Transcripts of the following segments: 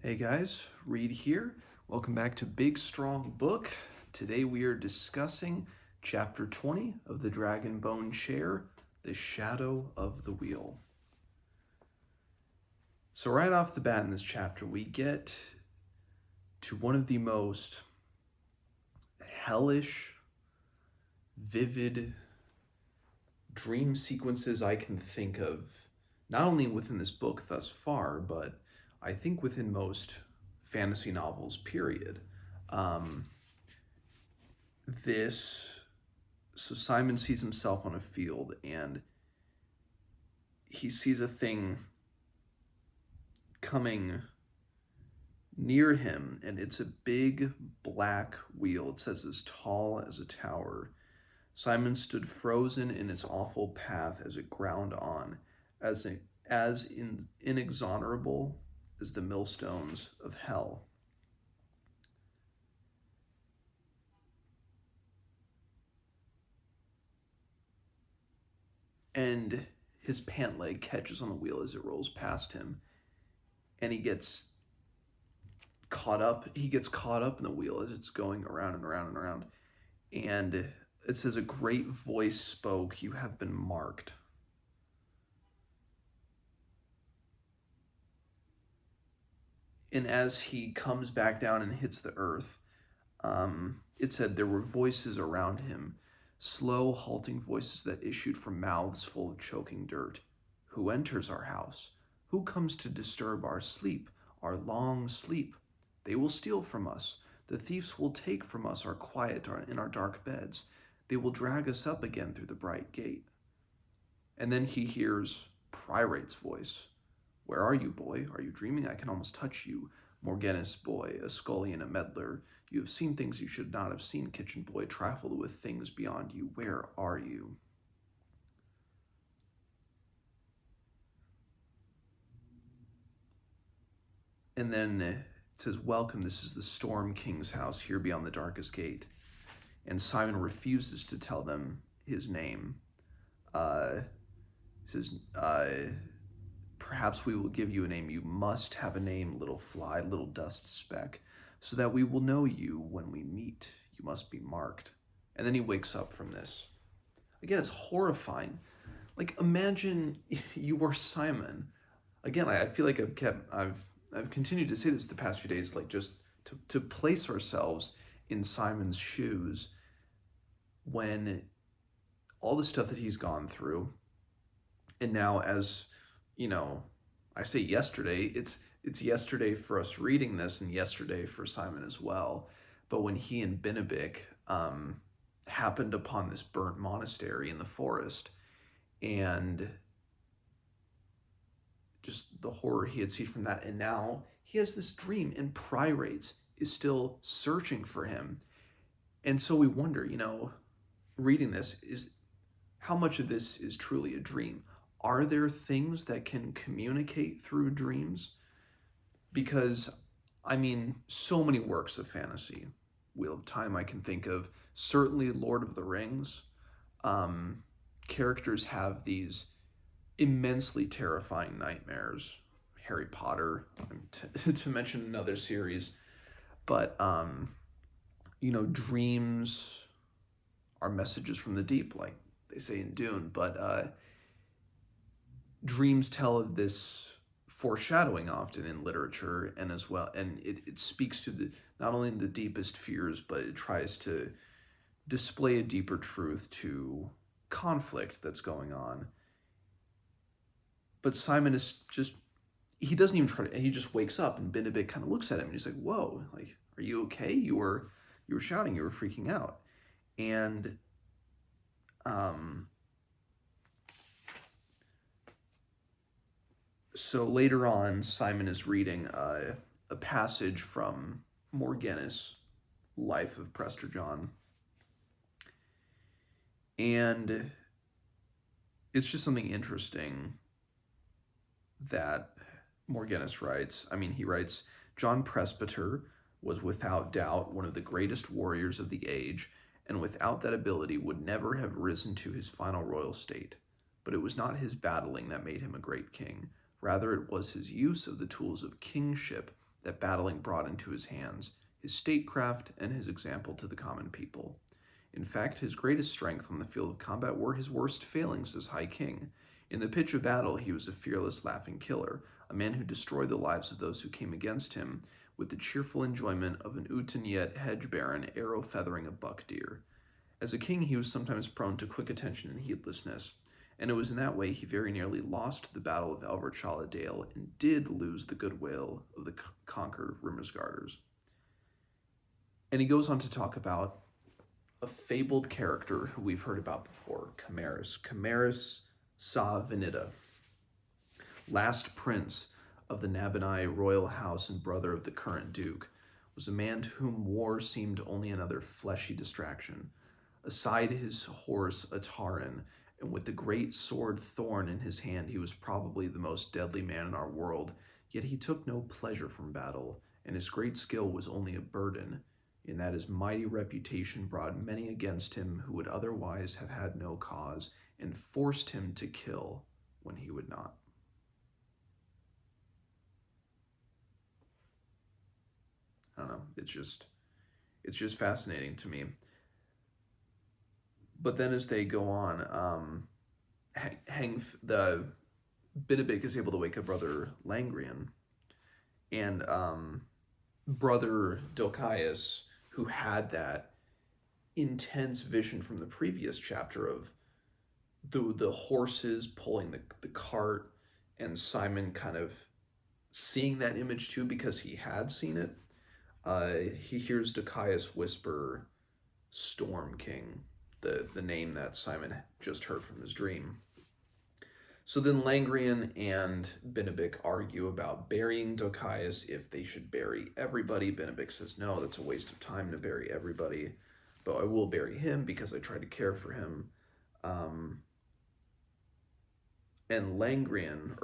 Hey guys, Reed here. Welcome back to Big Strong Book. Today we are discussing Chapter 20 of the Dragonbone Chair, The Shadow of the Wheel. So right off the bat in this chapter, we get to one of the most hellish, vivid dream sequences I can think of, not only within this book thus far, but I think within most fantasy novels, period. So Simon sees himself on a field and he sees a thing coming near him, and it's a big black wheel. It says as tall as a tower. Simon stood frozen in its awful path as it ground on, as inexorable as the millstones of hell. And his pant leg catches on the wheel as it rolls past him, and he gets caught up in the wheel as it's going around and around and around. And it says, a great voice spoke, "You have been marked." And as he comes back down and hits the earth, it said there were voices around him, slow, halting voices that issued from mouths full of choking dirt. "Who enters our house? Who comes to disturb our sleep, our long sleep? They will steal from us. The thieves will take from us our quiet in our dark beds. They will drag us up again through the bright gate." And then he hears Pryrate's voice. "Where are you, boy? Are you dreaming? I can almost touch you. Morghenus, boy, a scullion, a meddler. You have seen things you should not have seen, kitchen boy, trifled with things beyond you. Where are you?" And then it says, "Welcome, this is the Storm King's house, here beyond the darkest gate." And Simon refuses to tell them his name. He says, "Perhaps we will give you a name. You must have a name, little fly, little dust speck, so that we will know you when we meet. You must be marked." And then he wakes up from this. Again, it's horrifying. Like, imagine you were Simon. Again, I feel like I've continued to say this the past few days, like just to place ourselves in Simon's shoes when all the stuff that he's gone through, and now, as you know, I say yesterday, it's yesterday for us reading this and yesterday for Simon as well. But when he and Benedict happened upon this burnt monastery in the forest, and just the horror he had seen from that, and now he has this dream, and Pryrates is still searching for him. And so we wonder, reading this, is how much of this is truly a dream? Are there things that can communicate through dreams? Because, so many works of fantasy, Wheel of Time I can think of, certainly Lord of the Rings, characters have these immensely terrifying nightmares. Harry Potter, to mention another series. But, dreams are messages from the deep, like they say in Dune. But dreams tell of this foreshadowing often in literature, and as well, and it speaks to not only the deepest fears, but it tries to display a deeper truth to conflict that's going on. But Simon is just, he doesn't even try to, he just wakes up, and Benedict kind of looks at him and he's like, "Whoa, like, are you okay? You were shouting, you were freaking out." And so later on, Simon is reading a passage from Morghenus' Life of Prester John. And it's just something interesting that Morghenus writes. He writes, "John Presbyter was without doubt one of the greatest warriors of the age, and without that ability would never have risen to his final royal state. But it was not his battling that made him a great king. Rather, it was his use of the tools of kingship that battling brought into his hands, his statecraft, and his example to the common people. In fact, his greatest strength on the field of combat were his worst failings as High King. In the pitch of battle, he was a fearless, laughing killer, a man who destroyed the lives of those who came against him with the cheerful enjoyment of an Utenyet hedge baron arrow feathering a buck deer. As a king, he was sometimes prone to quick attention and heedlessness, and it was in that way he very nearly lost the Battle of Elverchala Dale and did lose the goodwill of the conquered Rimmersgarders. And he goes on to talk about a fabled character who we've heard about before, Camerus Sa Venida, last prince of the Nabonai royal house and brother of the current duke, was a man to whom war seemed only another fleshy distraction. Aside his horse Atarin, and with the great sword Thorn in his hand, he was probably the most deadly man in our world, yet he took no pleasure from battle, and his great skill was only a burden, in that his mighty reputation brought many against him who would otherwise have had no cause, and forced him to kill when he would not. I don't know, it's just fascinating to me. But then as they go on, the Benedict is able to wake up Brother Langrian, and Brother Delchias, who had that intense vision from the previous chapter of the horses pulling the cart, and Simon kind of seeing that image too because he had seen it. He hears Delchias whisper Storm King, the name that Simon just heard from his dream. So then Langrian and Benedict argue about burying Delchias, if they should bury everybody. Benedict says, no, that's a waste of time to bury everybody, but I will bury him because I try to care for him. And Langrian,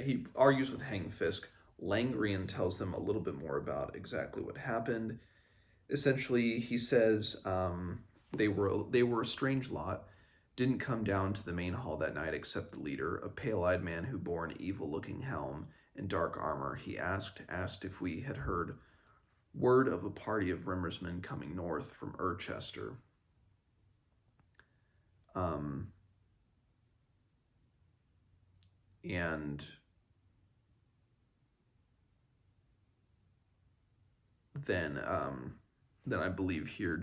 he argues with Hangfisk. Langrian tells them a little bit more about exactly what happened. Essentially, he says they were a strange lot, didn't come down to the main hall that night except the leader, a pale-eyed man who bore an evil-looking helm and dark armor. He asked if we had heard word of a party of Rimmersmen coming north from Urchester. And then I believe here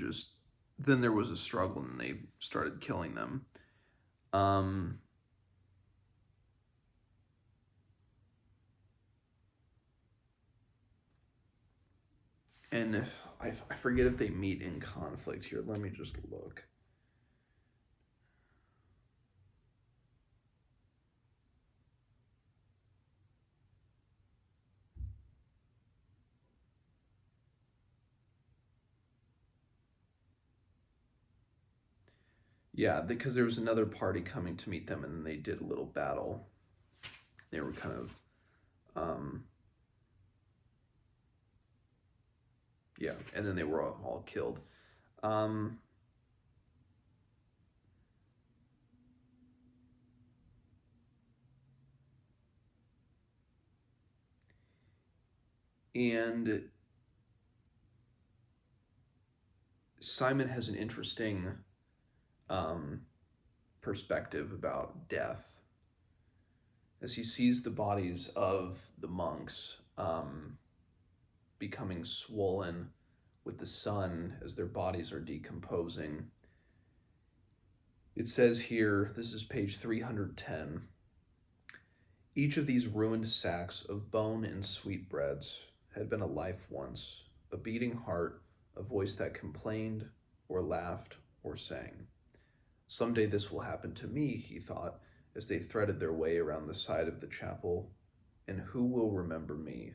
then there was a struggle and they started killing them. And I forget if they meet in conflict here. Let me just look. Yeah, because there was another party coming to meet them, and then they did a little battle. They were kind of, and then they were all killed. And Simon has an interesting perspective about death as he sees the bodies of the monks becoming swollen with the sun as their bodies are decomposing. It says here, this is page 310, each of these ruined sacks of bone and sweetbreads had been a life once, a beating heart, a voice that complained or laughed or sang. Someday this will happen to me, he thought, as they threaded their way around the side of the chapel. And who will remember me?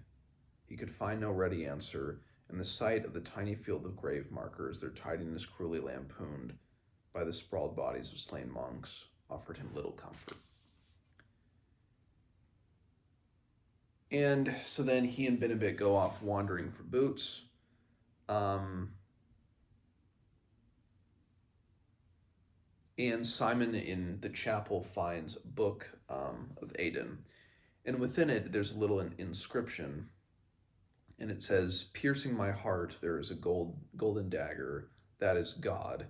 He could find no ready answer, and the sight of the tiny field of grave markers, their tidiness cruelly lampooned by the sprawled bodies of slain monks, offered him little comfort. And so then he and Benedict go off wandering for boots. And Simon in the chapel finds a book of Aden. And within it, there's a little inscription. And it says, piercing my heart, there is a golden dagger, that is God.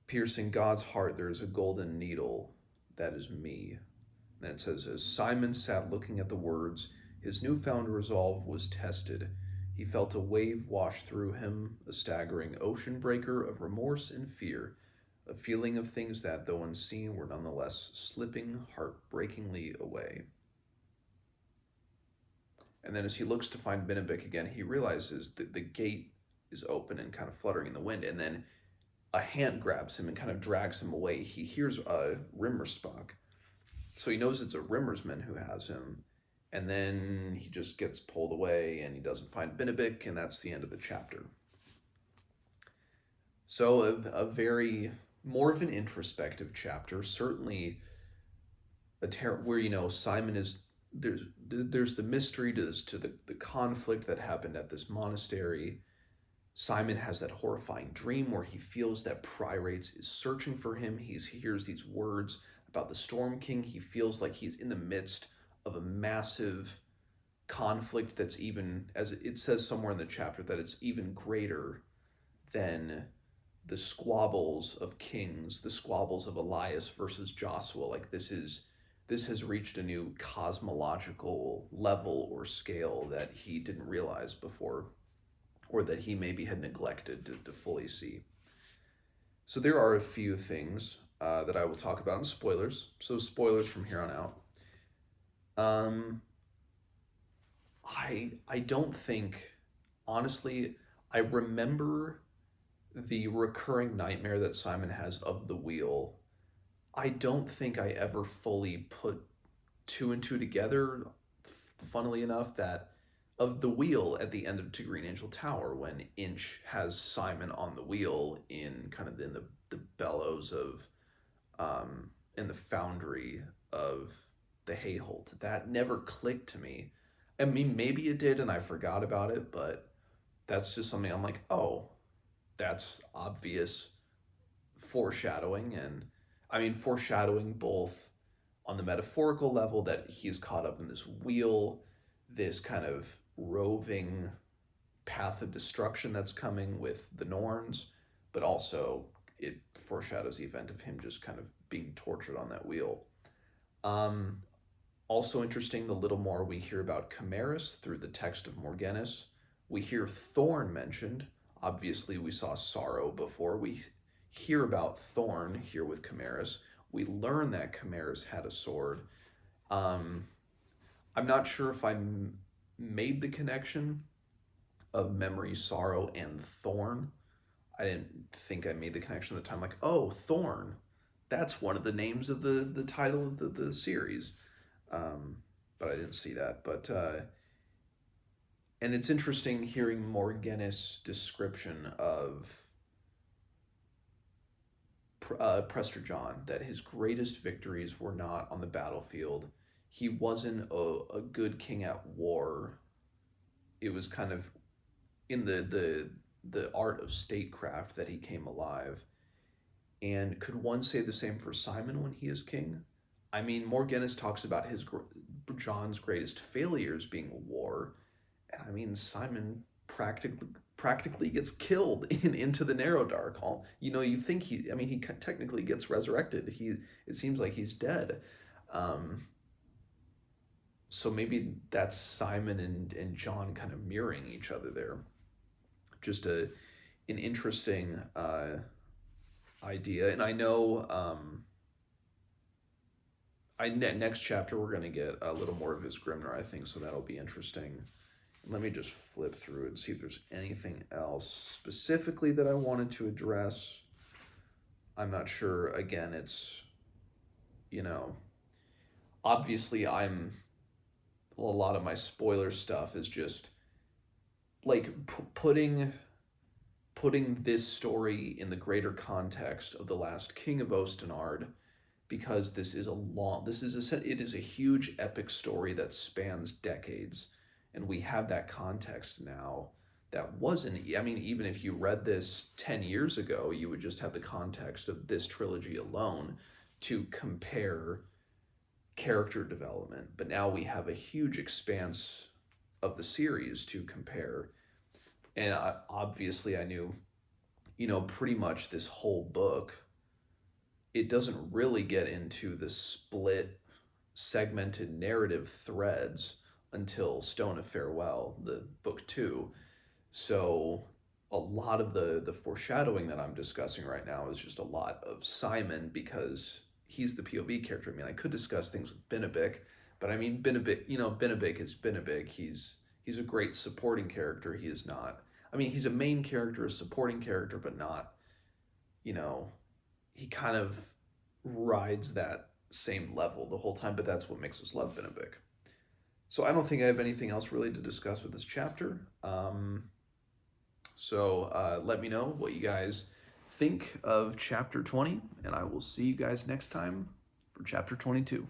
Piercing God's heart, there is a golden needle, that is me. And it says, as Simon sat looking at the words, his newfound resolve was tested. He felt a wave wash through him, a staggering ocean breaker of remorse and fear, a feeling of things that, though unseen, were nonetheless slipping heartbreakingly away. And then as he looks to find Benedict again, he realizes that the gate is open and kind of fluttering in the wind. And then a hand grabs him and kind of drags him away. He hears a Rimmerspock. So he knows it's a Rimmersman who has him. And then he just gets pulled away and he doesn't find Benedict, and that's the end of the chapter. So a very, more of an introspective chapter, certainly where, Simon is, there's the mystery to the conflict that happened at this monastery. Simon has that horrifying dream where he feels that Priorate is searching for him. He hears these words about the Storm King. He feels like he's in the midst of a massive conflict that's even, as it says somewhere in the chapter, that it's even greater than the squabbles of kings, the squabbles of Elias versus Joshua. Like this has reached a new cosmological level or scale that he didn't realize before, or that he maybe had neglected to fully see. So there are a few things that I will talk about in spoilers. So spoilers from here on out. I don't think, honestly, I remember the recurring nightmare that Simon has of the wheel. I don't think I ever fully put two and two together, funnily enough, that of the wheel at the end of To Green Angel Tower, when Inch has Simon on the wheel in the bellows of, in the foundry of the Hayholt. That never clicked to me. I mean, maybe it did and I forgot about it, but that's just something I'm like, oh, that's obvious foreshadowing. And I mean, foreshadowing both on the metaphorical level that he's caught up in this wheel, this kind of roving path of destruction that's coming with the Norns, but also it foreshadows the event of him just kind of being tortured on that wheel. Also interesting, the little more we hear about Chimerus through the text of Morghenus. We hear Thorn mentioned. Obviously, we saw Sorrow before. We hear about Thorn here with Chimerus. We learn that Chimerus had a sword. I'm not sure if I made the connection of Memory, Sorrow, and Thorn. I didn't think I made the connection at the time. Like, oh, Thorn. That's one of the names of the title of the series. But I didn't see that. But and it's interesting hearing Morghenus' description of Prester John, that his greatest victories were not on the battlefield. He wasn't a good king at war. It was kind of in the art of statecraft that he came alive. And could one say the same for Simon when he is king? I mean, Morghenus talks about John's greatest failures being war, and I mean, Simon practically gets killed into the Narrow Dark. You think he technically gets resurrected. It seems like he's dead. So maybe that's Simon and John kind of mirroring each other there. Just an interesting idea. And I know next chapter we're going to get a little more of his Grimnar, I think, so that'll be interesting. Let me just flip through it and see if there's anything else specifically that I wanted to address. I'm not sure. Again, it's, obviously a lot of my spoiler stuff is just like putting this story in the greater context of the last king of Ostenard, because it is a huge epic story that spans decades, and we have that context now that wasn't, even if you read this 10 years ago, you would just have the context of this trilogy alone to compare character development. But now we have a huge expanse of the series to compare. And obviously I knew, pretty much this whole book, it doesn't really get into the split, segmented narrative threads until Stone of Farewell, the book two. So a lot of the foreshadowing that I'm discussing right now is just a lot of Simon because he's the POV character. I mean, I could discuss things with Benedict, but I mean, Benedict is Benedict. He's a great supporting character. He is not. I mean, he's a main character, a supporting character, but not. You know, he kind of rides that same level the whole time. But that's what makes us love Benedict. So I don't think I have anything else really to discuss with this chapter. So let me know what you guys think of chapter 20, and I will see you guys next time for chapter 22.